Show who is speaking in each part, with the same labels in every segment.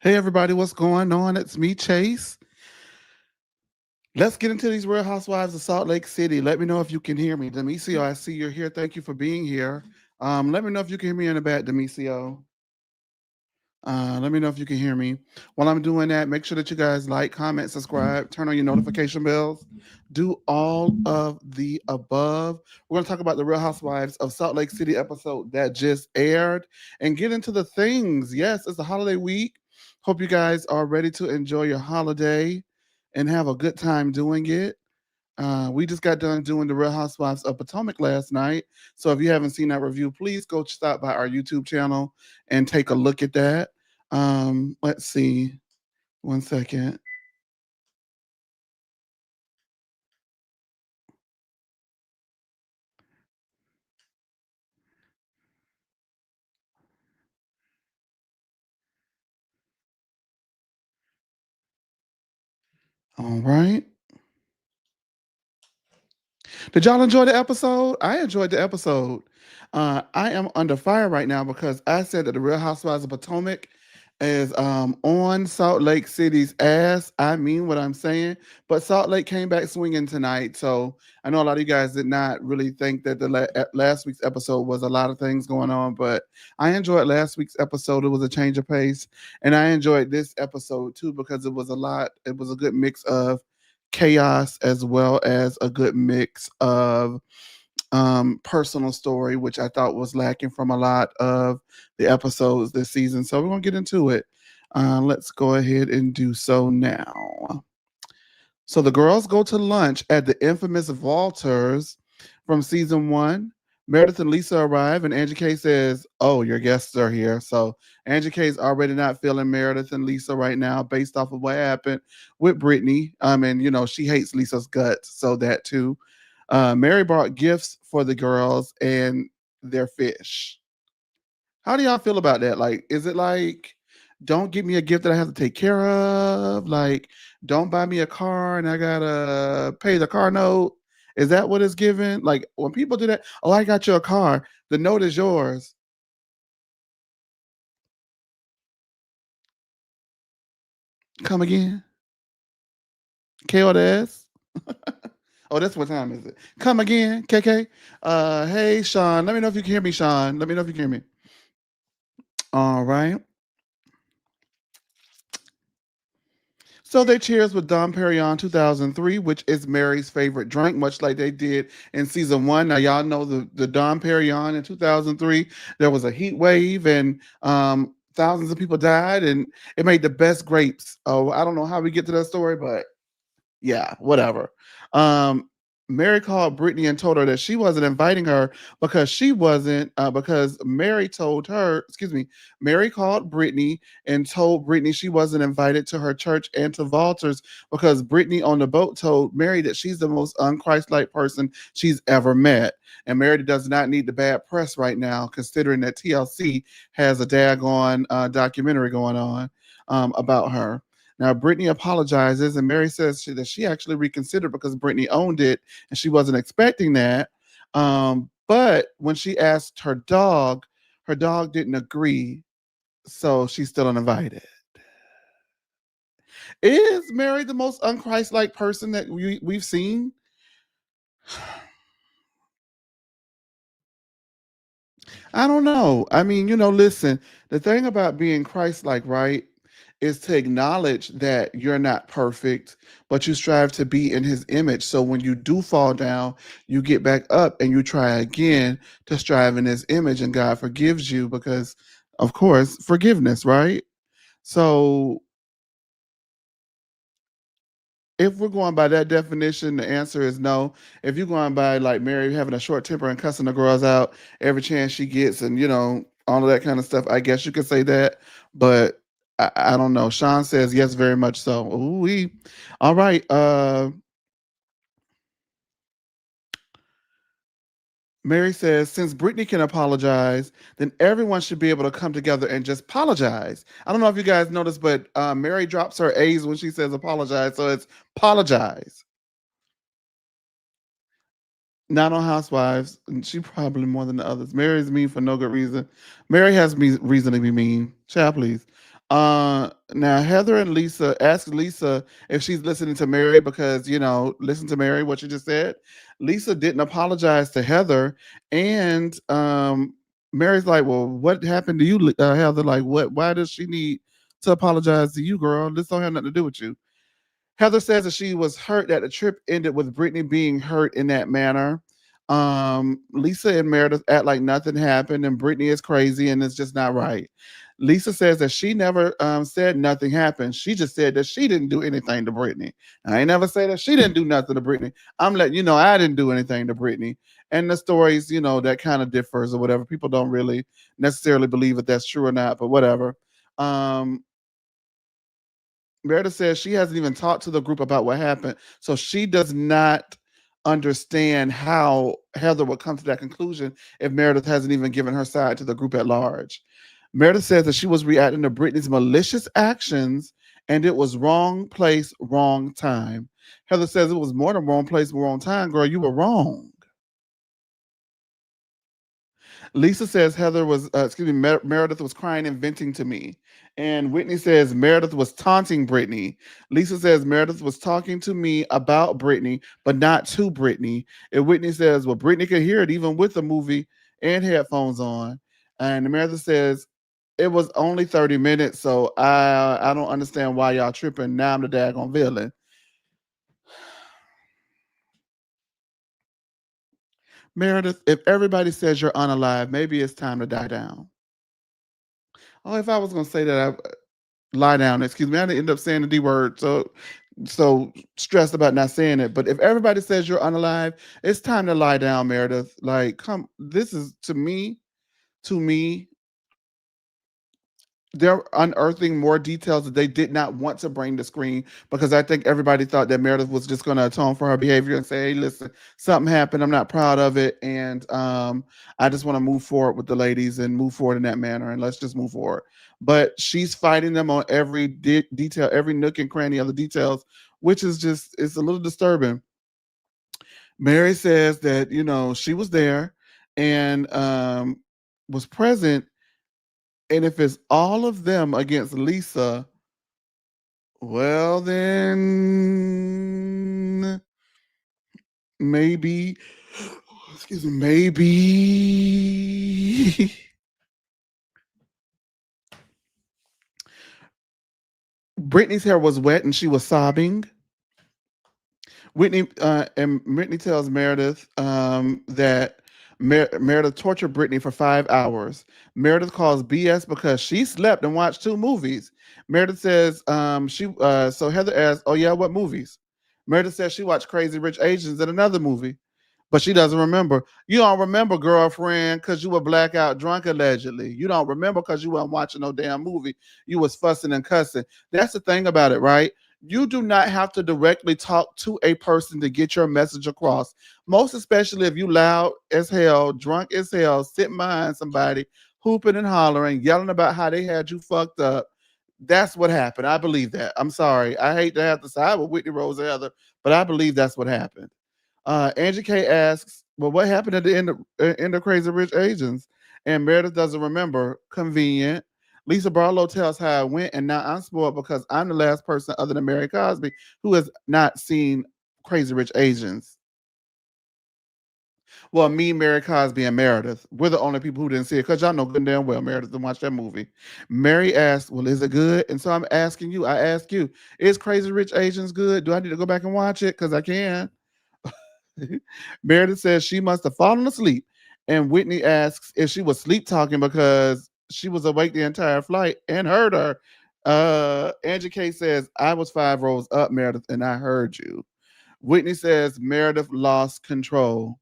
Speaker 1: Hey everybody, what's going on? It's me, Chase. Let's get into these Real Housewives of Salt Lake City. Let me know if you can hear me. Demisio, I see you're here. Thank you for being here. Let me know if you can hear me in the back, Demisio. Let me know if you can hear me. While I'm doing that, make sure that you guys like, comment, subscribe, turn on your notification bells. Do all of the above. We're going to talk about the Real Housewives of Salt Lake City episode that just aired and get into the things. Yes, it's the holiday week. Hope you guys are ready to enjoy your holiday and have a good time doing it. We just got done doing the Real Housewives of Potomac last night. So if you haven't seen that review, please go stop by our YouTube channel and take a look at that. Let's see. One second. All right. Did y'all enjoy the episode? I enjoyed the episode. I am under fire right now because I said that the Real Housewives of Potomac is on Salt Lake City's ass. I mean what I'm saying. But Salt Lake came back swinging tonight. So I know a lot of you guys did not really think that the last week's episode was a lot of things going on. But I enjoyed last week's episode. It was a change of pace. And I enjoyed this episode too because it was a lot. It was a good mix of chaos as well as a good mix of personal story, which I thought was lacking from a lot of the episodes this season. So we're gonna get into it. Let's go ahead and do so now. So the girls go to lunch at the infamous Walters from season one. Meredith and Lisa arrive, and Angie K says, "Oh, your guests are here." So Angie K is already not feeling Meredith and Lisa right now, based off of what happened with Brittany. And she hates Lisa's guts, so that too. Mary brought gifts for the girls and their fish. How do y'all feel about that? Like, is it like, don't give me a gift that I have to take care of? Like, don't buy me a car and I gotta pay the car note? Is that what it's given? Like, when people do that, oh, I got you a car, the note is yours. Come again? KOS? Oh, that's what time is it? Come again, KK? Hey, Sean. Let me know if you can hear me, Sean. Let me know if you can hear me. All right. So they cheers with Dom Perignon 2003, which is Mary's favorite drink, much like they did in season one. Now, y'all know the Dom Perignon in 2003, there was a heat wave and thousands of people died, and it made the best grapes. Oh, I don't know how we get to that story, but yeah, whatever. Um, Mary called Brittany and told her that she wasn't inviting her because she wasn't because Mary told her, excuse me, Mary called Brittany and told Brittany she wasn't invited to her church and to Walters because Brittany on the boat told Mary that she's the most unchristlike person she's ever met. And Mary does not need the bad press right now, considering that TLC has a daggone documentary going on about her. Now, Brittany apologizes, and Mary says that she actually reconsidered because Brittany owned it and she wasn't expecting that. But when she asked her dog didn't agree, so she's still uninvited. Is Mary the most unchristlike person that we've seen? I don't know. I mean, listen, the thing about being Christ like, right, is to acknowledge that you're not perfect, but you strive to be in his image. So when you do fall down, you get back up and you try again to strive in his image, and God forgives you because, of course, forgiveness, right? So if we're going by that definition, the answer is no. If you're going by like Mary having a short temper and cussing the girls out every chance she gets, and all of that kind of stuff, I guess you could say that. But I don't know. Sean says yes, very much so. Ooh, we. All right. Mary says since Brittany can apologize, then everyone should be able to come together and just apologize. I don't know if you guys noticed, but Mary drops her A's when she says apologize, so it's apologize. Not on Housewives. And she probably more than the others. Mary's mean for no good reason. Mary has me reason to be mean. Child, please. Now Heather and Lisa asked Lisa if she's listening to Mary because listen to Mary what you just said. Lisa didn't apologize to Heather, and Mary's like, "Well, what happened to you, Heather? Like, what? Why does she need to apologize to you, girl? This don't have nothing to do with you." Heather says that she was hurt that the trip ended with Brittany being hurt in that manner. Lisa and Meredith act like nothing happened and Brittany is crazy and it's just not right. Lisa says that she never said nothing happened. She just said that she didn't do anything to Brittany. I ain't never say that she didn't do nothing to Brittany. I'm letting you know I didn't do anything to Brittany. And the stories, that kind of differs or whatever. People don't really necessarily believe if that's true or not, but whatever. Um, Meredith says she hasn't even talked to the group about what happened, so she does not understand how Heather would come to that conclusion if Meredith hasn't even given her side to the group at large. Meredith says that she was reacting to Brittany's malicious actions and it was wrong place, wrong time. Heather says it was more than wrong place, wrong time. Girl, you were wrong. Lisa says Meredith was crying and venting to me. And Whitney says Meredith was taunting Brittany. Lisa says Meredith was talking to me about Brittany, but not to Brittany. And Whitney says, well, Brittany could hear it even with the movie and headphones on. And Meredith says, it was only 30 minutes, so I don't understand why y'all tripping. Now I'm the daggone villain. Meredith, if everybody says you're unalive, maybe it's time to die down. Oh, if I was gonna say that, lie down. Excuse me. I didn't end up saying the D word, so stressed about not saying it. But if everybody says you're unalive, it's time to lie down, Meredith. Like, come. This is to me, they're unearthing more details that they did not want to bring to screen because I think everybody thought that Meredith was just going to atone for her behavior and say, "Hey, listen, something happened. I'm not proud of it, and I just want to move forward with the ladies and move forward in that manner, and let's just move forward." But she's fighting them on every detail, every nook and cranny of the details, which is just it's a little disturbing. Mary says that she was there and was present, and if it's all of them against Lisa, well, then maybe, excuse me, maybe Brittany's hair was wet and she was sobbing. Whitney tells Meredith that Meredith tortured Brittany for 5 hours. Meredith calls BS because she slept and watched 2 movies. Meredith says so Heather asks, "Oh yeah, what movies?" Meredith says she watched Crazy Rich Asians and another movie, but she doesn't remember. You don't remember, girlfriend, because you were blackout drunk allegedly. You don't remember because you weren't watching no damn movie. You was fussing and cussing. That's the thing about it, right? You do not have to directly talk to a person to get your message across. Most especially if you loud as hell, drunk as hell, sitting behind somebody, hooping and hollering, yelling about how they had you fucked up. That's what happened. I believe that. I'm sorry. I hate to have to side with Whitney Rose Heather, but I believe that's what happened. Angie K asks, "Well, what happened at the end of Crazy Rich Asians?" And Meredith doesn't remember. Convenient. Lisa Barlow tells how it went, and now I'm spoiled because I'm the last person other than Mary Cosby who has not seen Crazy Rich Asians. Well, me, Mary Cosby, and Meredith, we're the only people who didn't see it because y'all know good and damn well Meredith didn't watch that movie. Mary asked, "Well, is it good?" And so I'm asking you, I ask you, is Crazy Rich Asians good? Do I need to go back and watch it? Because I can. Meredith says she must have fallen asleep. And Whitney asks if she was sleep talking because she was awake the entire flight and heard her. Angie K says, I was 5 rows up, Meredith, and I heard you. Whitney says Meredith lost control.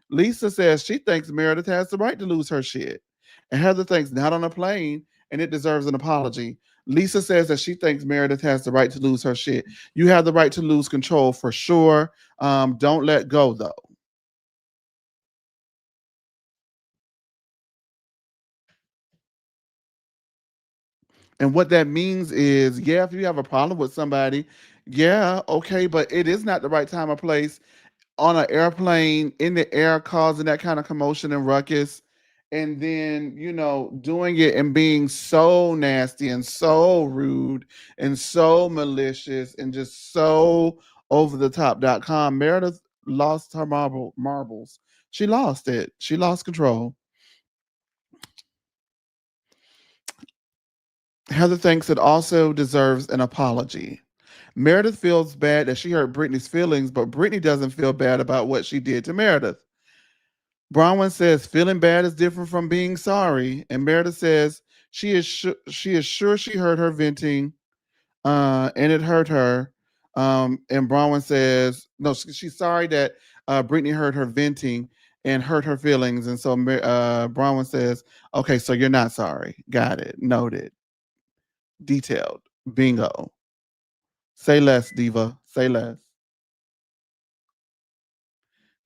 Speaker 1: Lisa says she thinks Meredith has the right to lose her shit. And Heather thinks not on a plane and it deserves an apology. Lisa says that she thinks Meredith has the right to lose her shit. You have the right to lose control for sure. Don't let go though. And what that means is, yeah, if you have a problem with somebody, yeah, okay, but it is not the right time or place on an airplane in the air causing that kind of commotion and ruckus and then doing it and being so nasty and so rude and so malicious and just so over the top.com. Meredith lost her marbles. She lost it. She lost control. Heather thinks it also deserves an apology. Meredith feels bad that she hurt Brittany's feelings, but Brittany doesn't feel bad about what she did to Meredith. Bronwyn says feeling bad is different from being sorry, and Meredith says she is sure she heard her venting, and it hurt her. And Bronwyn says no, she's sorry that Brittany heard her venting and hurt her feelings, and so Bronwyn says, "Okay, so you're not sorry. Got it. Noted. Detailed. Bingo. Say less, diva. Say less."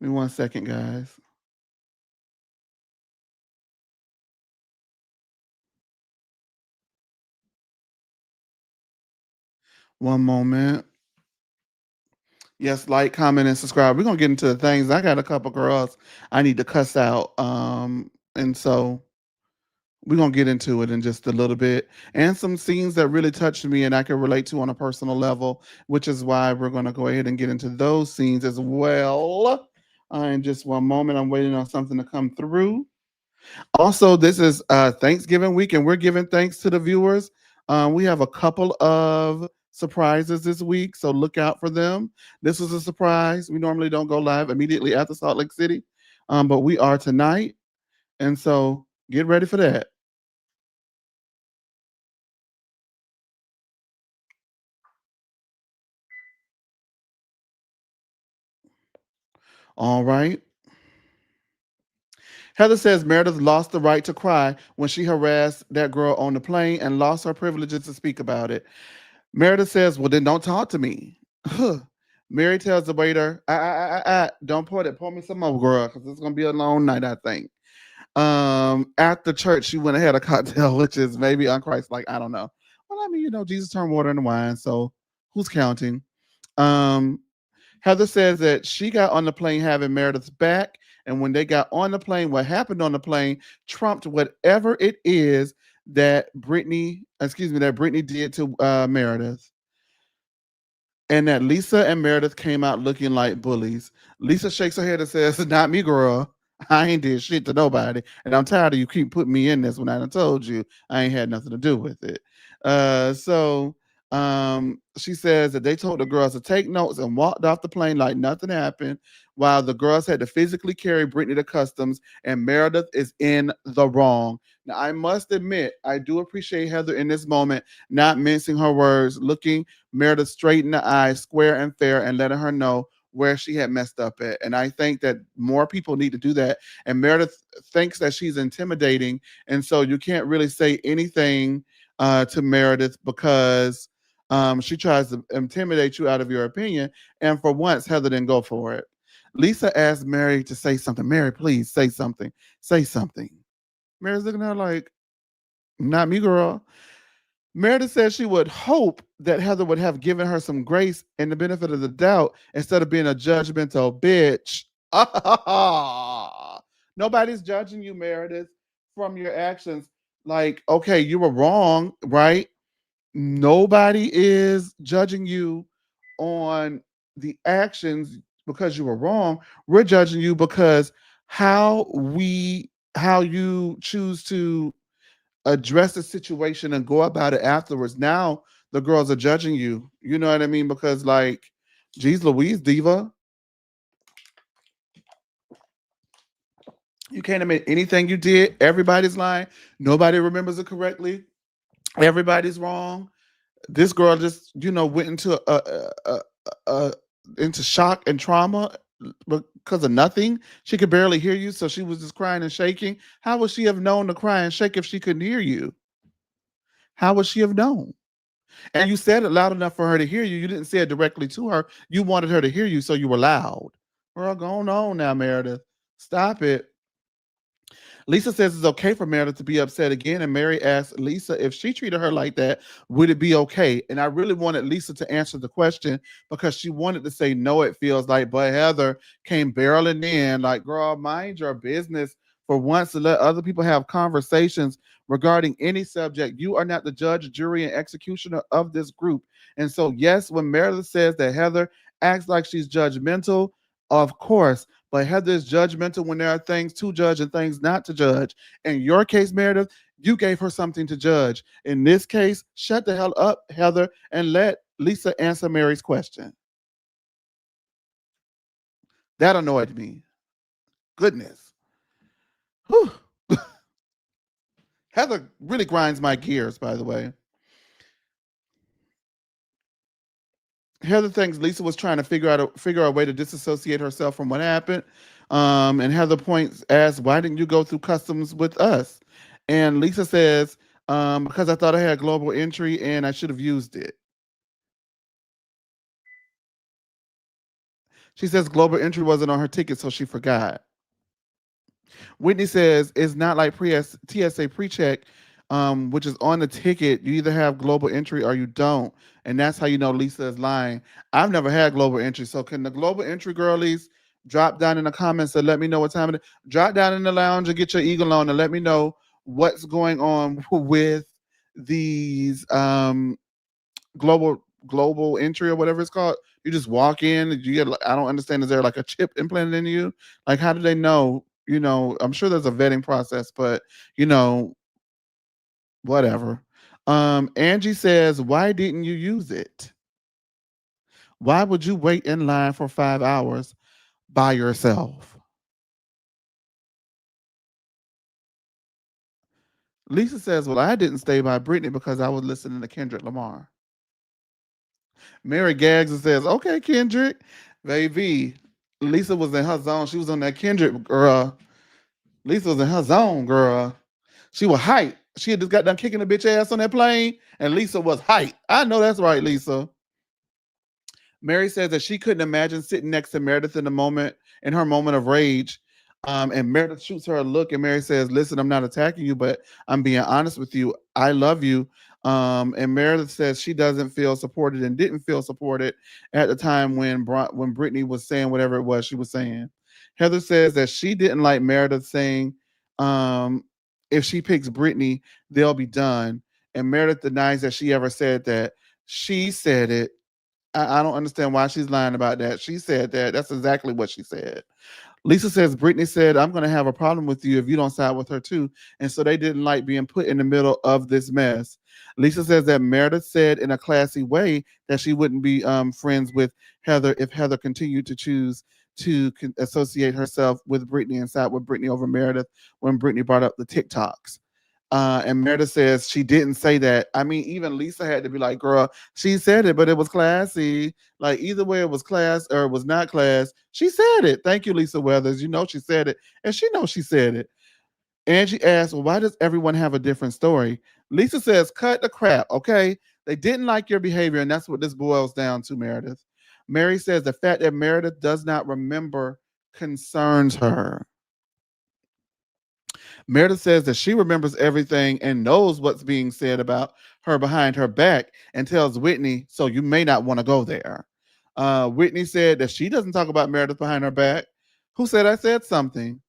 Speaker 1: Give me 1 second, guys. One moment. Yes, like, comment, and subscribe. We're gonna get into the things. I got a couple girls I need to cuss out. And so we're gonna get into it in just a little bit. And some scenes that really touched me and I can relate to on a personal level, which is why we're gonna go ahead and get into those scenes as well. In just one moment. I'm waiting on something to come through. Also, this is Thanksgiving week, and we're giving thanks to the viewers. We have a couple of surprises this week, so look out for them. This was a surprise. We normally don't go live immediately after Salt Lake City, but we are tonight, and so get ready for that. All right. Heather says Meredith lost the right to cry when she harassed that girl on the plane and lost her privileges to speak about it. Meredith says, "Well, then don't talk to me." Mary tells the waiter, don't pour it. Pour me some more, girl, because it's going to be a long night, I think. After church, she went and had a cocktail, which is maybe unchrist like, I don't know. Well, I mean, Jesus turned water into wine, so who's counting? Um, Heather says that she got on the plane having Meredith's back, and when they got on the plane, what happened on the plane trumped whatever it is that Brittany did to Meredith. And that Lisa and Meredith came out looking like bullies. Lisa shakes her head and says, "Not me, girl. I ain't did shit to nobody. And I'm tired of you keep putting me in this when I done told you I ain't had nothing to do with it." She says that they told the girls to take notes and walked off the plane like nothing happened, while the girls had to physically carry Brittany to customs, and Meredith is in the wrong. Now, I must admit, I do appreciate Heather in this moment, not mincing her words, looking Meredith straight in the eye, square and fair, and letting her know where she had messed up at. And I think that more people need to do that. And Meredith thinks that she's intimidating. And so you can't really say anything to Meredith because she tries to intimidate you out of your opinion. And for once, Heather didn't go for it. Lisa asked Mary to say something. "Mary, please say something. Say something." Mary's looking at her like, "Not me, girl." Meredith said she would hope that Heather would have given her some grace and the benefit of the doubt instead of being a judgmental bitch. Nobody's judging you, Meredith, from your actions. Like, okay, you were wrong, right? Nobody is judging you on the actions because you were wrong. We're judging you because how you choose to address the situation and go about it afterwards. Now the girls are judging you. You know what I mean? Because like, geez Louise, diva, you can't admit anything you did. Everybody's lying. Nobody remembers it correctly. Everybody's wrong. This girl just, went into shock and trauma because of nothing. She could barely hear you, so she was just crying and shaking. How would she have known to cry and shake if she couldn't hear you? How would she have known? And you said it loud enough for her to hear you. You didn't say it directly to her. You wanted her to hear you, so you were loud. Girl, going on now, Meredith. Stop it. Lisa says it's okay for Meredith to be upset again, and Mary asks Lisa if she treated her like that, would it be okay? And I really wanted Lisa to answer the question because she wanted to say no, it feels like, but Heather came barreling in like, girl, mind your business for once to let other people have conversations regarding any subject. You are not the judge, jury, and executioner of this group. And so, yes, when Meredith says that Heather acts like she's judgmental, of course, but Heather is judgmental when there are things to judge and things not to judge. In your case, Meredith, you gave her something to judge. In this case, shut the hell up, Heather, and let Lisa answer Mary's question. That annoyed me. Goodness. Whew. Heather really grinds my gears, by the way. Heather thinks Lisa was trying to figure out a way to disassociate herself from what happened. And Heather points asks, "Why didn't you go through customs with us?" And Lisa says, "Because I thought I had global entry and I should have used it." She says global entry wasn't on her ticket, so she forgot. Whitney says it's not like TSA pre-check, which is on the ticket. You either have global entry or you don't, and that's how you know Lisa is lying. I've never had global entry, so can the global entry girlies drop down in the comments and let me know what time it is? Drop down in the lounge and get your eagle on and let me know what's going on with these global entry or whatever it's called. You just walk in, you get, I don't understand, is there like a chip implanted in you? Like, how do they know? I'm sure there's a vetting process, but you know whatever. Angie says, why didn't you use it? Why would you wait in line for 5 hours by yourself? Lisa says, well, I didn't stay by Brittany because I was listening to Kendrick Lamar. Mary gags and says, okay, Kendrick. Baby, Lisa was in her zone. She was on that Kendrick, girl. Lisa was in her zone, girl. She was hype. She had just got done kicking the bitch ass on that plane, and Lisa was hype. I know that's right, Lisa. Mary says that she couldn't imagine sitting next to Meredith in her moment of rage. And Meredith shoots her a look, and Mary says, "Listen, I'm not attacking you, but I'm being honest with you. I love you." And Meredith says she doesn't feel supported and didn't feel supported at the time when Brittany was saying whatever it was she was saying. Heather says that she didn't like Meredith saying, um, "If she picks Brittany, they'll be done." And Meredith denies that she ever said that. She said it. I don't understand why she's lying about that. She said that. That's exactly what she said. Lisa says Brittany said, I'm going to have a problem with you if you don't side with her too. And so they didn't like being put in the middle of this mess. Lisa says that Meredith said in a classy way that she wouldn't be friends with Heather if Heather continued to choose to associate herself with Brittany and side with Brittany over Meredith when Brittany brought up the TikToks. And Meredith says she didn't say that. I mean, even Lisa had to be like, girl, she said it, but it was classy. Like, either way, it was class or it was not class. She said it. Thank you, Lisa Weathers. You know she said it. And she knows she said it. Angie asked, well, why does everyone have a different story? Lisa says, cut the crap, okay? They didn't like your behavior, and that's what this boils down to, Meredith. Mary says the fact that Meredith does not remember concerns her. Meredith says that she remembers everything and knows what's being said about her behind her back and tells Whitney, so you may not want to go there. Whitney said that she doesn't talk about Meredith behind her back. Who said I said something?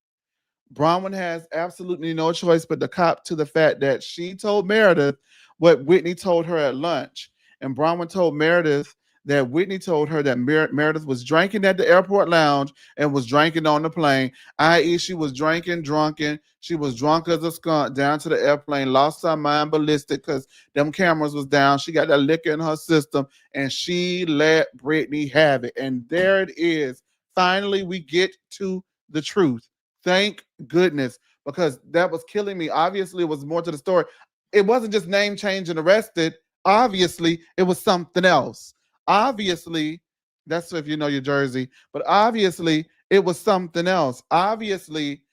Speaker 1: Bronwyn has absolutely no choice but to cop to the fact that she told Meredith what Whitney told her at lunch. And Bronwyn told Meredith that Whitney told her that Meredith was drinking at the airport lounge and was drinking on the plane, i.e., she was drinking, drunken. She was drunk as a skunk down to the airplane, lost her mind ballistic because them cameras was down. She got that liquor in her system, and she let Brittany have it. And there it is. Finally, we get to the truth. Thank goodness, because that was killing me. Obviously, it was more to the story. It wasn't just name change and arrested. Obviously, it was something else. Obviously, that's if you know your Jersey, but obviously, it was something else. Obviously,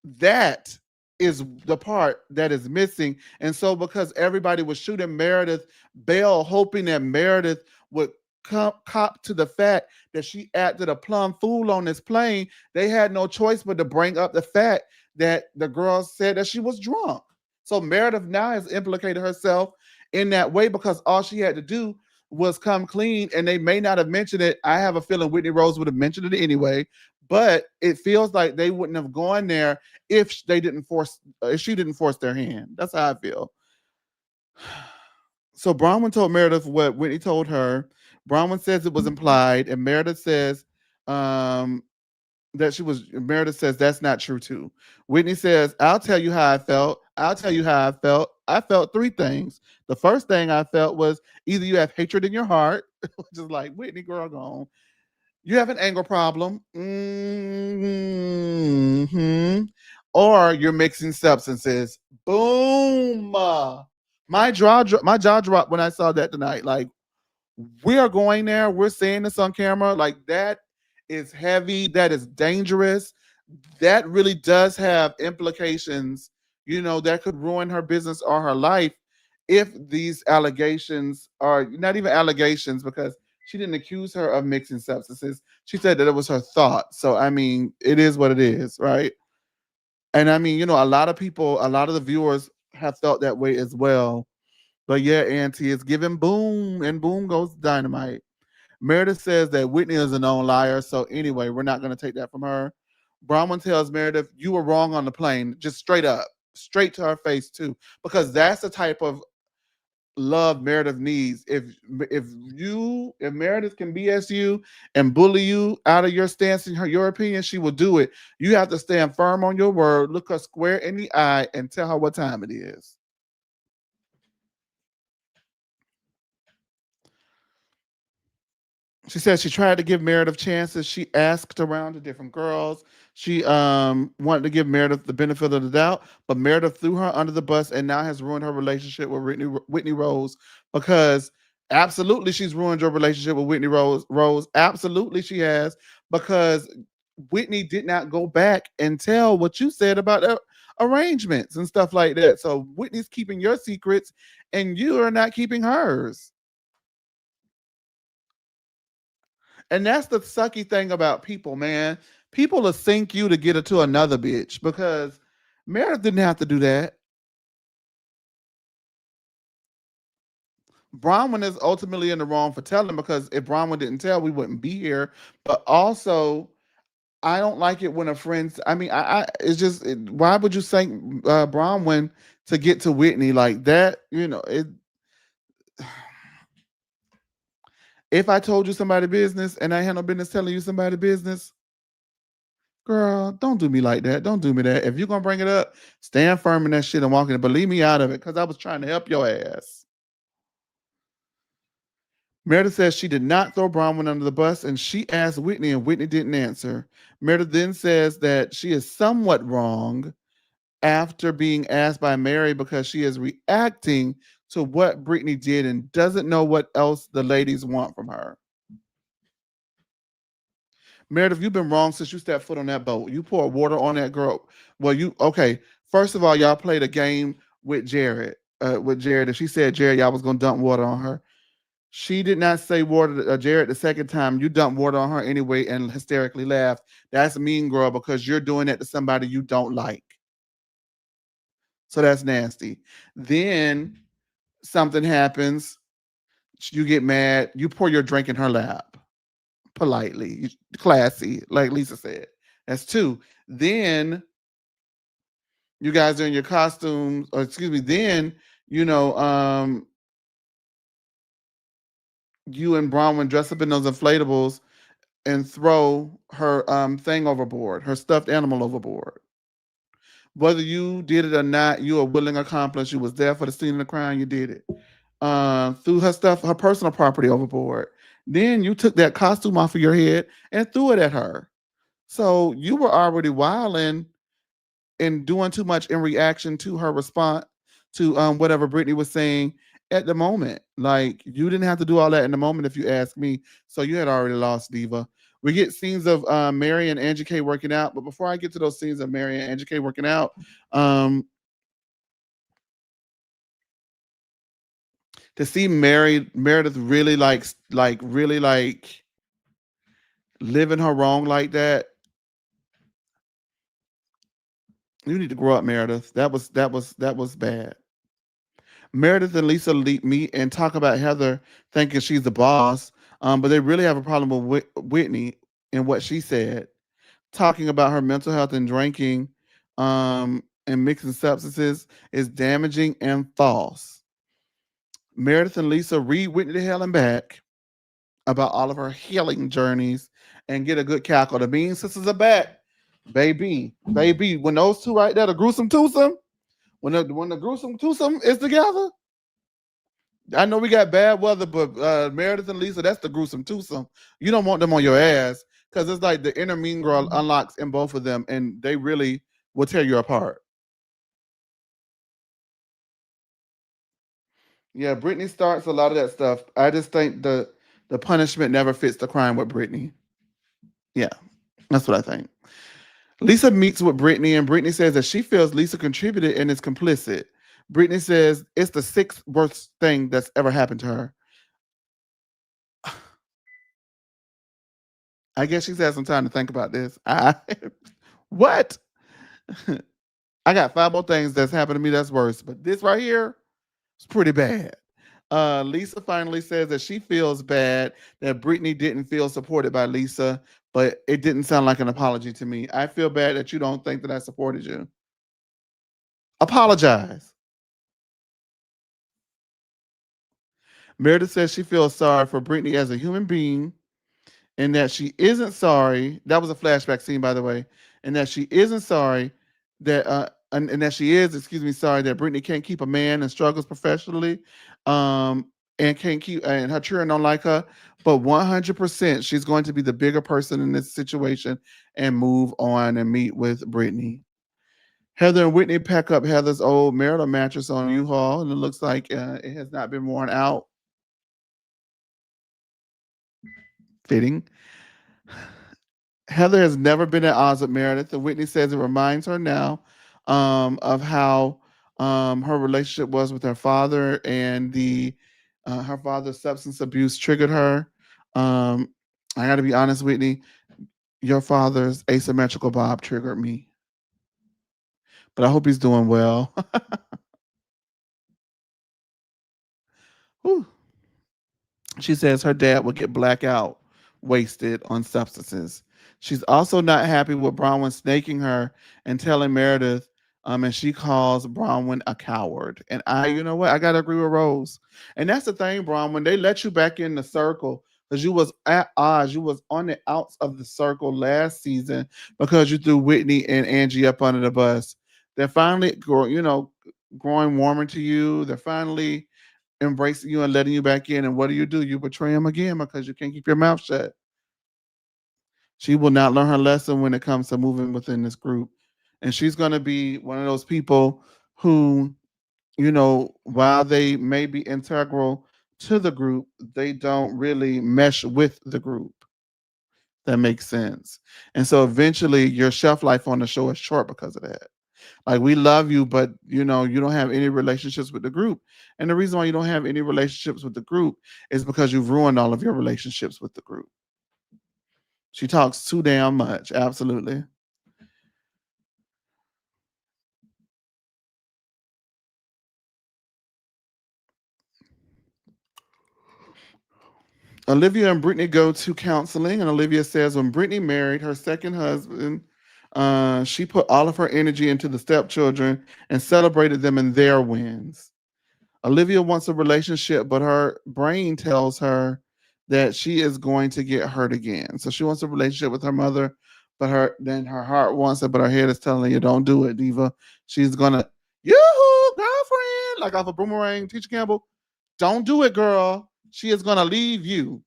Speaker 1: that is the part that is missing. And so, because everybody was shooting Meredith bail, hoping that Meredith would cop to the fact that she acted a plum fool on this plane, they had no choice but to bring up the fact that the girl said that she was drunk. So Meredith now has implicated herself in that way because all she had to do was come clean, and they may not have mentioned it. I have a feeling Whitney Rose would have mentioned it anyway, but it feels like they wouldn't have gone there if they didn't force, if she didn't force their hand. That's how I feel. So Bronwyn told Meredith what Whitney told her. Bronwyn says it was implied, and Meredith says um, that she was. Meredith says that's not true too. Whitney says, "I'll tell you how I felt. I'll tell you how I felt. I felt three things. The first thing I felt was either you have hatred in your heart, which is like Whitney, girl, gone. You have an anger problem, or you're mixing substances. Boom. My jaw dropped when I saw that tonight. Like, we are going there. We're seeing this on camera. Like, that is heavy. That is dangerous. That really does have implications, that could ruin her business or her life if these allegations are not even allegations, because she didn't accuse her of mixing substances. She said that it was her thought. So, I mean, it is what it is, right? And I mean, a lot of people, a lot of the viewers have felt that way as well. But yeah, Auntie, it's giving boom, and boom goes dynamite. Meredith says that Whitney is a known liar. So anyway, we're not going to take that from her. Bronwyn tells Meredith, you were wrong on the plane, just straight up, straight to her face too, because that's the type of love Meredith needs. If Meredith can BS you and bully you out of your stance in your opinion, she will do it. You have to stand firm on your word, look her square in the eye, and tell her what time it is. She said she tried to give Meredith chances. She asked around to different girls. She wanted to give Meredith the benefit of the doubt, but Meredith threw her under the bus and now has ruined her relationship with Whitney Rose, because absolutely she's ruined your relationship with Whitney Rose. Absolutely she has, because Whitney did not go back and tell what you said about arrangements and stuff like that. So Whitney's keeping your secrets and you are not keeping hers. And that's the sucky thing about people, man. People will sink you to get it to another bitch, because Meredith didn't have to do that. Bronwyn is ultimately in the wrong for telling, because if Bronwyn didn't tell, we wouldn't be here. But also, I don't like it when a friend's. I mean, it's just, why would you sink Bronwyn to get to Whitney like that? If I told you somebody business and I had no business telling you somebody business, girl, don't do me like that. Don't do me that. If you're gonna bring it up, stand firm in that shit and walk in it. But leave me out of it, because I was trying to help your ass. Meredith says she did not throw Bronwyn under the bus, and she asked Whitney, and Whitney didn't answer. Meredith then says that she is somewhat wrong after being asked by Mary, because she is reacting to what Brittany did and doesn't know what else the ladies want from her. Meredith, you've been wrong since you stepped foot on that boat. You poured water on that girl. Well, okay. First of all, y'all played a game with Jared. And she said Jared, y'all was gonna dump water on her. She did not say water to Jared the second time. You dumped water on her anyway and hysterically laughed. That's mean, girl, because you're doing that to somebody you don't like. So that's nasty. Then something happens. You get mad. You pour your drink in her lap politely, classy, like Lisa said. That's two. Then you guys are in your costumes, or excuse me, then, you know, you and Bronwyn dress up in those inflatables and throw her thing overboard, her stuffed animal overboard. Whether you did it or not, you are willing accomplice. You was there for the scene of the crime, you did it. Threw her stuff, her personal property overboard. Then you took that costume off of your head and threw it at her. So you were already wilding and doing too much in reaction to her response to whatever Brittany was saying at the moment. Like, you didn't have to do all that in the moment, if you ask me. So you had already lost, Diva. We get scenes of Mary and Angie K working out, but before I get to those scenes of Mary and Angie K working out, to see Meredith really really like living her wrong like that, you need to grow up, Meredith. That was bad. Meredith and Lisa meet and talk about Heather thinking she's the boss, but they really have a problem with Whitney and what she said, talking about her mental health and drinking and mixing substances is damaging and false. Meredith and Lisa read Whitney to hell and back about all of her healing journeys and get a good cackle. The Bean Sisters are back. Baby, when those two right there, the gruesome twosome, when the gruesome twosome is together, I know we got bad weather, but Meredith and Lisa, that's the gruesome twosome. You don't want them on your ass because it's like the inner mean girl unlocks in both of them, and they really will tear you apart. Yeah, Brittany starts a lot of that stuff. I just think the punishment never fits the crime with Brittany. Yeah, that's what I think. Lisa meets with Brittany, and Brittany says that she feels Lisa contributed and is complicit. Brittany says it's the sixth worst thing that's ever happened to her. I guess she's had some time to think about this. What? I got five more things that's happened to me that's worse, but this right here is pretty bad. Lisa finally says that she feels bad that Brittany didn't feel supported by Lisa, but it didn't sound like an apology to me. I feel bad that you don't think that I supported you. Apologize. Meredith says she feels sorry for Brittany as a human being and that she isn't sorry. That was a flashback scene, by the way, and that she isn't sorry that and that she is, excuse me, sorry that Brittany can't keep a man and struggles professionally, um, and can't keep and her children don't like her. But 100%, she's going to be the bigger person in this situation and move on and meet with Brittany. Heather and Whitney pack up Heather's old marital mattress on U-Haul, and it looks like it has not been worn out. Fitting. Heather has never been at odds with Meredith, and Whitney says it reminds her now of how her relationship was with her father and the her father's substance abuse triggered her. Um, I got to be honest, Whitney, your father's asymmetrical Bob triggered me, but I hope he's doing well. Whew. She says her dad would get blackout, wasted on substances. She's also not happy with Bronwyn snaking her and telling Meredith, and she calls Bronwyn a coward. And you know what? I gotta agree with Rose. And that's the thing, Bronwyn. They let you back in the circle because you was at odds. You was on the outs of the circle last season because you threw Whitney and Angie up under the bus. They're finally, growing warmer to you. They're finally embracing you and letting you back in. And what do? You betray him again because you can't keep your mouth shut. She will not learn her lesson when it comes to moving within this group. And she's going to be one of those people who, while they may be integral to the group, they don't really mesh with the group. That makes sense. And so eventually your shelf life on the show is short because of that. Like we love you, but you don't have any relationships with the group. And the reason why you don't have any relationships with the group is because you've ruined all of your relationships with the group. She talks too damn much. Absolutely. Olivia and Brittany go to counseling, and Olivia says when Brittany married her second husband, she put all of her energy into the stepchildren and celebrated them in their wins. Olivia wants a relationship, but her brain tells her that she is going to get hurt again. So she wants a relationship with her mother, but her heart wants it, but her head is telling you, don't do it, Diva. She's gonna, yoo-hoo, girlfriend, like off a boomerang, Teacher Campbell. Don't do it, girl. She is gonna leave you,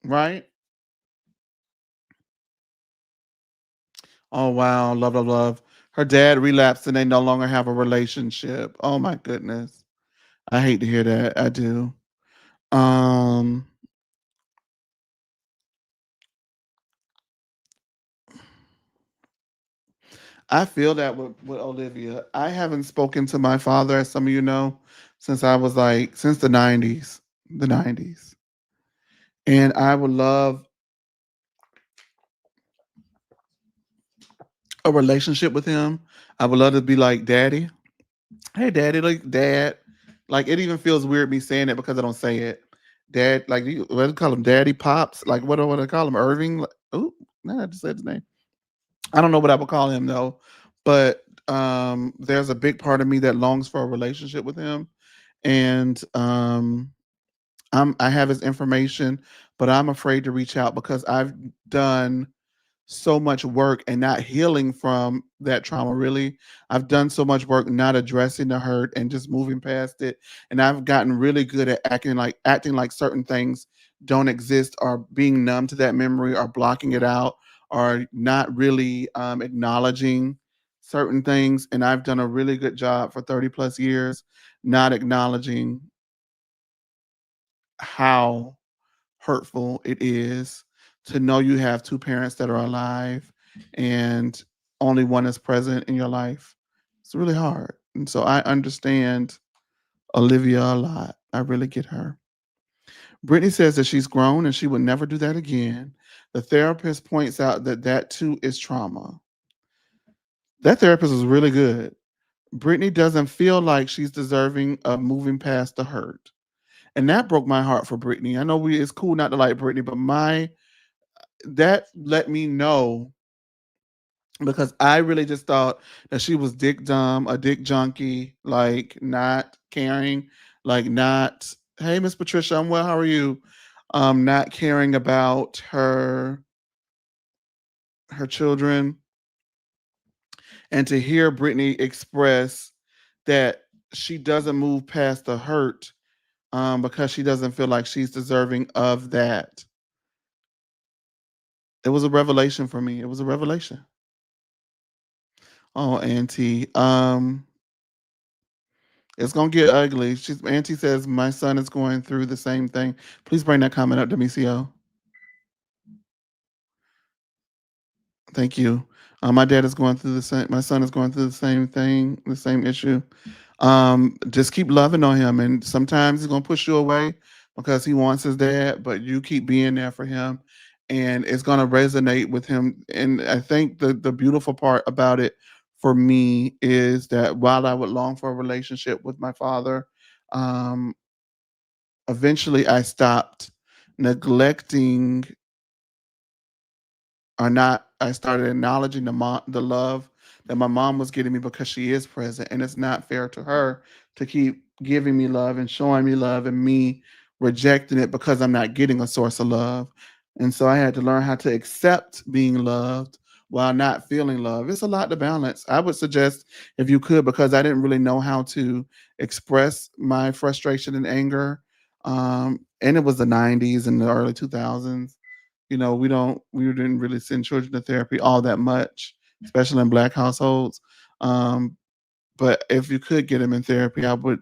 Speaker 1: right? Oh wow, love, love, love. Her dad relapsed and they no longer have a relationship. Oh my goodness. I hate to hear that. I do. Um I feel that with Olivia. I haven't spoken to my father, as some of you know, since I was like since the 90s. The 90s. And I would love a relationship with him. I would love to be like daddy. Hey daddy, like dad. Like it even feels weird me saying it because I don't say it. Dad, like what do you call him? Daddy Pops? Like what do I call him? Irving? Like, oh, no, I just said his name. I don't know what I would call him though. But there's a big part of me that longs for a relationship with him. And I have his information, but I'm afraid to reach out because I've done so much work and not healing from that trauma really. I've done so much work not addressing the hurt and just moving past it. And I've gotten really good at acting like certain things don't exist, or being numb to that memory, or blocking it out, or not really acknowledging certain things. And I've done a really good job for 30 plus years not acknowledging how hurtful it is to know you have two parents that are alive and only one is present in your life. It's really hard. And so I understand Olivia a lot. I really get her. Brittany says that she's grown and she would never do that again. The therapist points out that that too is trauma. That therapist is really good. Brittany doesn't feel like she's deserving of moving past the hurt. And that broke my heart for Brittany. I know it's cool not to like Brittany, but that let me know, because I really just thought that she was dick dumb, a dick junkie, like not caring, like not, hey Miss Patricia, I'm well, how are you? Not caring about her children. And to hear Brittany express that she doesn't move past the hurt because she doesn't feel like she's deserving of that. It was a revelation for me. It was a revelation. Oh, Auntie. It's gonna get ugly. Auntie says my son is going through the same thing. Please bring that comment up, Demicio. Thank you. My dad is going through the same. My son is going through the same thing, the same issue. Just keep loving on him, and sometimes he's gonna push you away because he wants his dad, but you keep being there for him, and it's gonna resonate with him. And I think the beautiful part about it for me is that while I would long for a relationship with my father, um, eventually I stopped neglecting, or not, I started acknowledging the love that my mom was getting me, because she is present, and it's not fair to her to keep giving me love and showing me love and me rejecting it because I'm not getting a source of love. And so I had to learn how to accept being loved while not feeling love. It's a lot to balance. I would suggest, if you could, because I didn't really know how to express my frustration and anger, and it was the 90s and the early 2000s. We didn't really send children to therapy all that much, especially in Black households. Um, but if you could get them in therapy, I would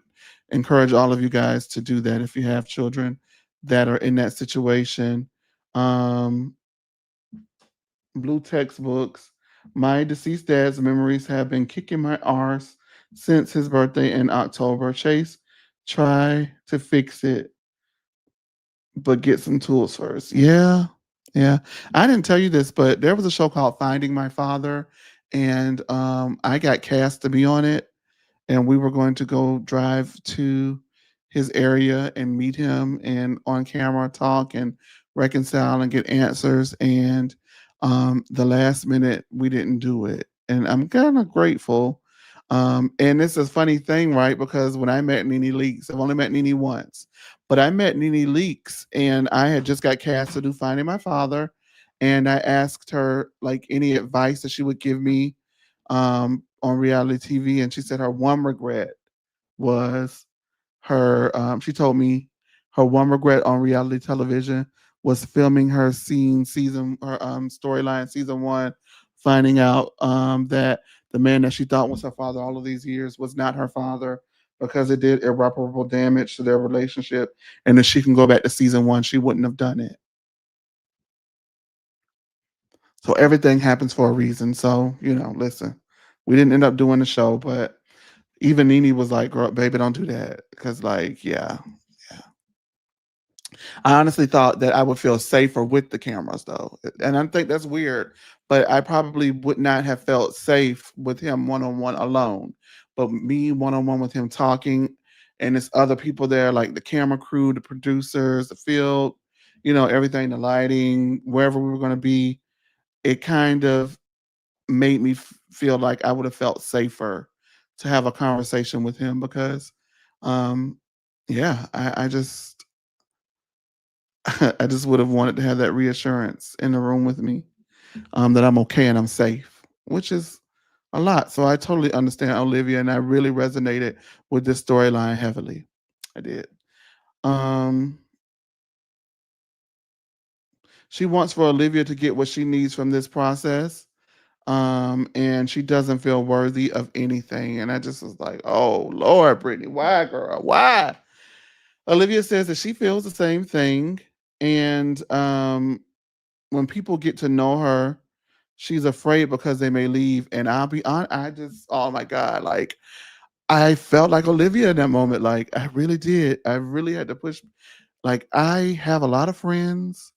Speaker 1: encourage all of you guys to do that if you have children that are in that situation. Um, Blue textbooks. My deceased dad's memories have been kicking my arse since his birthday in October. Chase, try to fix it, but get some tools first. Yeah, yeah. I didn't tell you this, but there was a show called Finding My Father, and I got cast to be on it, and we were going to go drive to his area and meet him and on camera talk and reconcile and get answers. And the last minute, we didn't do it, and I'm kind of grateful. And it's a funny thing, right? Because when I met Nene Leaks, I've only met Nene once, but I met Nene Leaks, and I had just got cast to do Finding My Father, and I asked her like any advice that she would give me on reality TV, and she said her one regret was her. She told me her one regret on reality television was filming her her storyline season 1, finding out that the man that she thought was her father all of these years was not her father, because it did irreparable damage to their relationship, and if she can go back to season 1, she wouldn't have done it. So everything happens for a reason. So listen, we didn't end up doing the show, but even Nene was like, "Girl, baby, don't do that," because like, yeah, I honestly thought that I would feel safer with the cameras though, and I think that's weird, but I probably would not have felt safe with him one on one alone. But me one on one with him talking and it's other people there, like the camera crew, the producers, the field, everything, the lighting, wherever we were going to be. It kind of made me feel like I would have felt safer to have a conversation with him because, um, yeah, I just I just would have wanted to have that reassurance in the room with me, that I'm okay and I'm safe, which is a lot. So I totally understand Olivia, and I really resonated with this storyline heavily. I did. Um, she wants for Olivia to get what she needs from this process, and she doesn't feel worthy of anything. And I just was like, oh Lord, Brittany, why, girl, why? Olivia says that she feels the same thing, and when people get to know her, she's afraid because they may leave. And I'll be on. I just, oh my God, like I felt like Olivia in that moment. Like I really did. I really had to push. Like I have a lot of friends,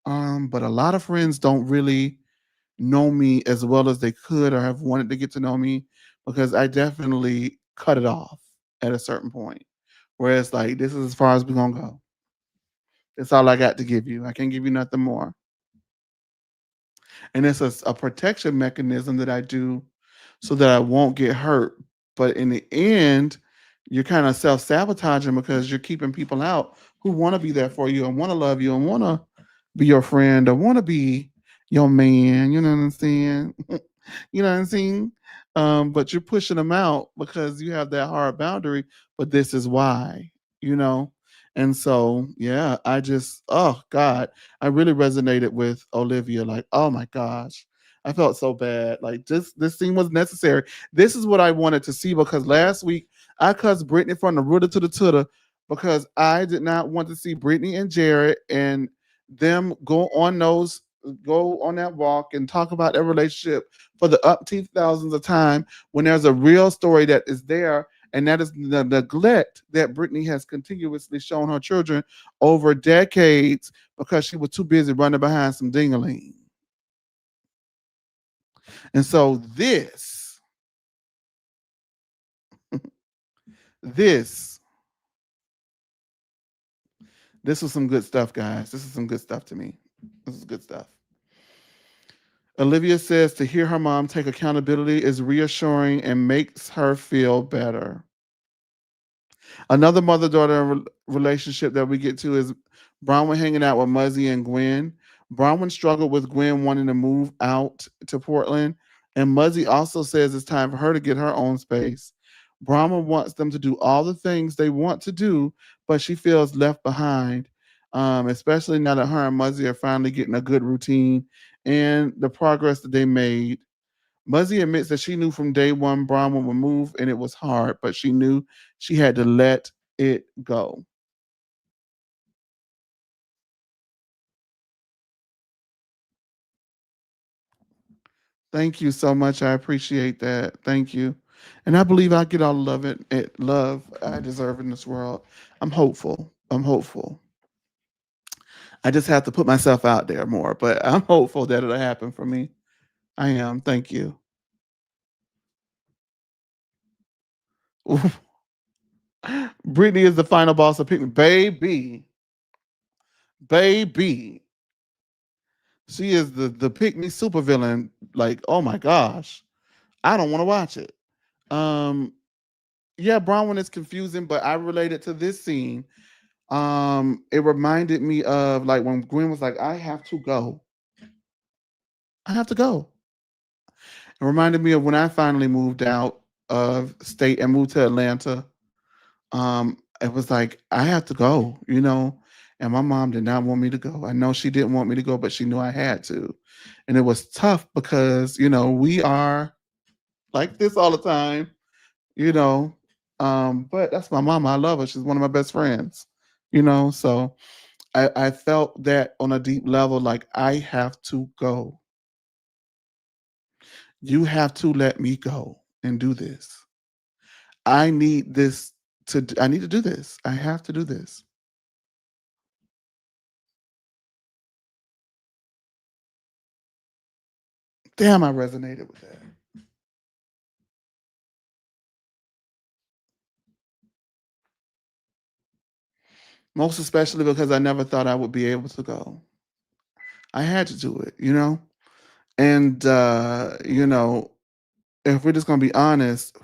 Speaker 1: but a lot of friends don't really know me as well as they could or have wanted to get to know me because I definitely cut it off at a certain point. Whereas like this is as far as we're gonna go. That's all I got to give you. I can't give you nothing more. And it's a protection mechanism that I do so that I won't get hurt. But in the end, you're kind of self sabotaging because you're keeping people out who want to be there for you and want to love you and want to be your friend or want to be your man. You know what I'm saying? You know what I'm saying? But you're pushing them out because you have that hard boundary. But this is why, you know? And so, yeah, oh God, I really resonated with Olivia. Like, oh my gosh, I felt so bad. Like, this scene was necessary. This is what I wanted to see because last week I cussed Brittany from the rooter to the tutor because I did not want to see Brittany and Jared and them go on that walk and talk about their relationship for the upteenth thousands of time when there's a real story that is there, and that is the neglect that Brittany has continuously shown her children over decades because she was too busy running behind some dingaling. And so this, this was some good stuff, guys. This is some good stuff to me. This is good stuff. Olivia says to hear her mom take accountability is reassuring and makes her feel better. Another mother daughter relationship that we get to is Bronwyn hanging out with Muzzy and Gwen. Bronwyn struggled with Gwen wanting to move out to Portland, and Muzzy also says it's time for her to get her own space. Bronwyn wants them to do all the things they want to do, but she feels left behind, especially now that her and Muzzy are finally getting a good routine and the progress that they made. Muzzy admits that she knew from day one Bronwyn would move and it was hard, but she knew she had to let it go. Thank you so much. I appreciate that. Thank you. And I believe I get all the love I deserve in this world. I'm hopeful. I'm hopeful. I just have to put myself out there more, but I'm hopeful that it'll happen for me. I am. Thank you. Brittany is the final boss of Picnic. Baby. She is the pick me supervillain. Like, oh my gosh, I don't want to watch it. Um, yeah, Bronwyn is confusing, but I related to this scene. It reminded me of like when Gwen was like, "I have to go. I have to go." It reminded me of when I finally moved out of state and moved to Atlanta. It was like I have to go, and my mom did not want me to go. I know she didn't want me to go, but she knew I had to, and it was tough because we are like this all the time, you know. But that's my mama. I love her. She's one of my best friends, So I felt that on a deep level, like I have to go. You have to let me go and do this. I need this I need to do this. I have to do this. Damn, I resonated with that. Most especially because I never thought I would be able to go. I had to do it, you know? And, if we're just going to be honest,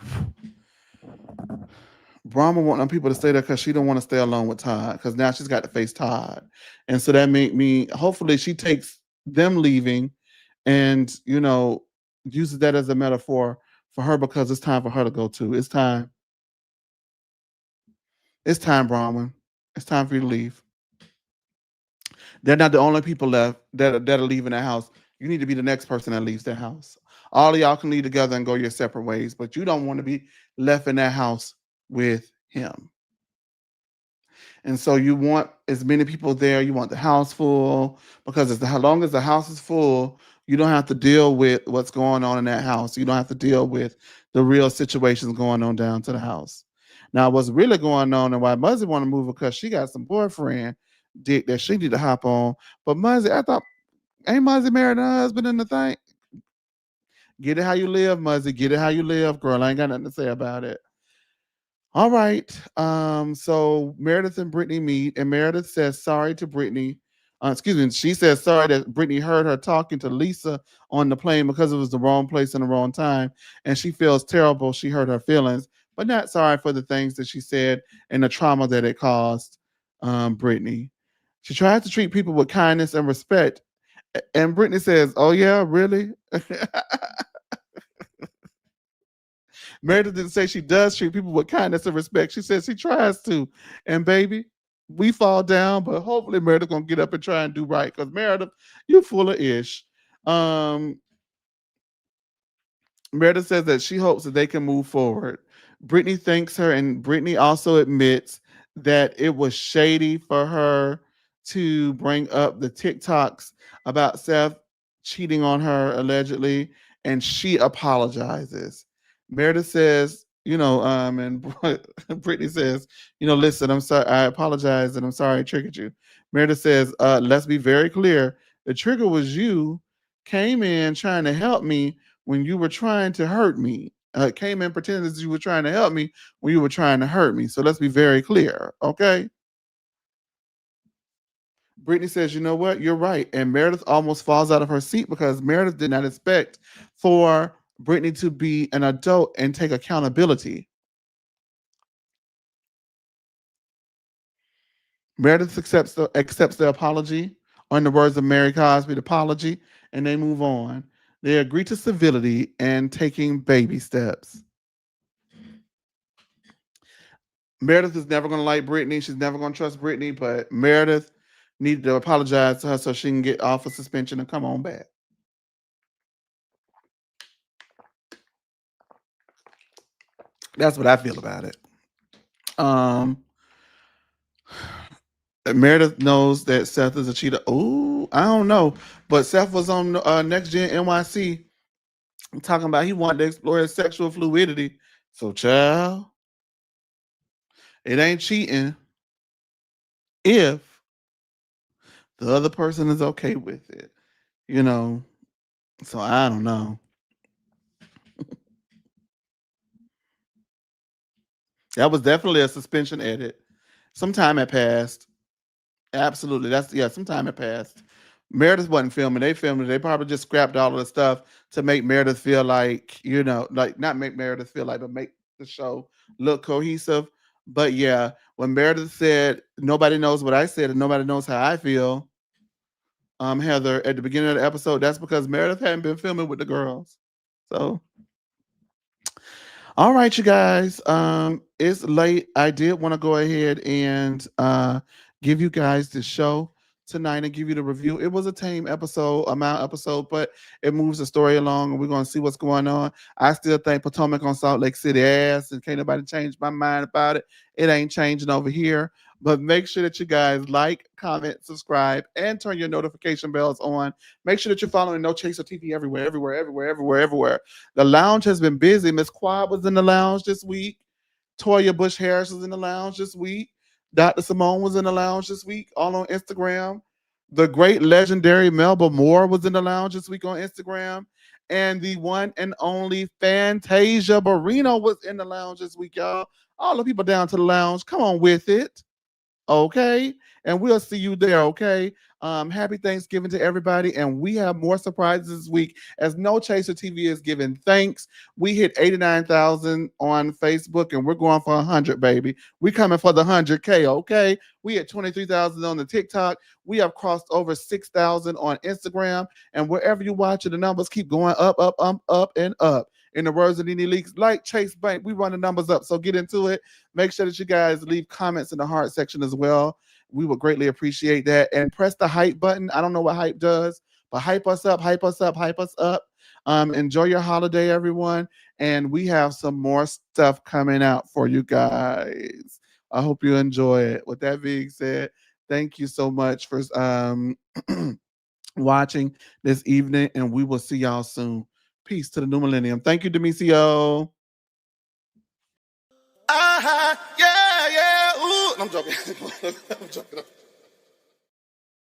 Speaker 1: Brahma want them people to stay there because she don't want to stay alone with Todd because now she's got to face Todd. And so that made me, hopefully, she takes them leaving and, uses that as a metaphor for her because it's time for her to go too. It's time. It's time, Brahma. It's time for you to leave. They're not the only people left that are leaving the house. You need to be the next person that leaves that house. All of y'all can leave together and go your separate ways, but you don't want to be left in that house with him. And so you want as many people there. You want the house full because as long as the house is full, you don't have to deal with what's going on in that house. You don't have to deal with the real situations going on down to the house. Now, what's really going on and why Muzzy want to move because she got some boyfriend dick that she need to hop on. But Muzzy, I thought, ain't Muzzy married her husband in the thing? Get it how you live, Muzzy. Get it how you live, girl. I ain't got nothing to say about it. All right. So Meredith and Brittany meet, and Meredith says sorry to Brittany. Excuse me. She says sorry that Brittany heard her talking to Lisa on the plane because it was the wrong place and the wrong time, and she feels terrible. She hurt her feelings, but not sorry for the things that she said and the trauma that it caused. Brittany. She tries to treat people with kindness and respect, and Brittany says, "Oh yeah, really?" Meredith didn't say she does treat people with kindness and respect. She says she tries to. And baby, we fall down, but hopefully Meredith gonna get up and try and do right. Because Meredith, you full of ish. Um, Meredith says that she hopes that they can move forward. Brittany thanks her, and Brittany also admits that it was shady for her to bring up the TikToks about Seth cheating on her allegedly, and she apologizes. Meredith says, and Brittany says, listen, I'm sorry, I apologize, and I'm sorry I triggered you. Meredith says, let's be very clear. The trigger was you came in trying to help me when you were trying to hurt me. Came in pretending that you were trying to help me when you were trying to hurt me. So let's be very clear, okay? Brittany says, you know what? You're right. And Meredith almost falls out of her seat because Meredith did not expect for Brittany to be an adult and take accountability. Meredith accepts the apology, or in the words of Mary Cosby, the apology, and they move on. They agree to civility and taking baby steps. Meredith is never going to like Brittany. She's never going to trust Brittany, but Meredith needed to apologize to her so she can get off of suspension and come on back. That's what I feel about it. Um, Meredith knows that Seth is a cheater. Oh, I don't know, but Seth was on Next Gen NYC talking about he wanted to explore his sexual fluidity. So, child, it ain't cheating if the other person is okay with it, you know. So I don't know. That was definitely a suspension edit. Some time had passed. Absolutely. Some time had passed. Meredith wasn't filming. They filmed it. They probably just scrapped all of the stuff to make Meredith feel like, like not make Meredith feel like, but make the show look cohesive. But yeah, when Meredith said, nobody knows what I said and nobody knows how I feel, Heather, at the beginning of the episode, that's because Meredith hadn't been filming with the girls. So all right, you guys. It's late. I did want to go ahead and give you guys the show tonight and give you the review. It was a tame episode, amount episode, but it moves the story along, and we're gonna see what's going on. I still think Potomac on Salt Lake City ass, and can't nobody change my mind about it. It ain't changing over here. But make sure that you guys like, comment, subscribe, and turn your notification bells on. Make sure that you're following No Chaser TV everywhere, everywhere, everywhere, everywhere, everywhere. The lounge has been busy. Miss Quad was in the lounge this week. Toya Bush Harris was in the lounge this week. Dr. Simone was in the lounge this week, all on Instagram. The great legendary Melba Moore was in the lounge this week on Instagram. And the one and only Fantasia Barrino was in the lounge this week, y'all. All the people down to the lounge. Come on with it. Okay. And we'll see you there. Okay. Happy Thanksgiving to everybody. And we have more surprises this week as No Chaser TV is giving thanks. We hit 89,000 on Facebook and we're going for 100, baby. We coming for the 100K. Okay. We at 23,000 on the TikTok. We have crossed over 6,000 on Instagram. And wherever you watch it, the numbers keep going up, and up. In the words of Nene Leaks, like Chase Bank, we run the numbers up. So get into it. Make sure that you guys leave comments in the heart section as well. We would greatly appreciate that. And press the hype button. I don't know what hype does, but hype us up, hype us up, hype us up. Enjoy your holiday, everyone. And we have some more stuff coming out for you guys. I hope you enjoy it. With that being said, thank you so much for watching this evening, and we will see y'all soon. Peace to the new millennium. Thank you, Demisio. Yeah, yeah. Ooh, I'm joking. I'm joking.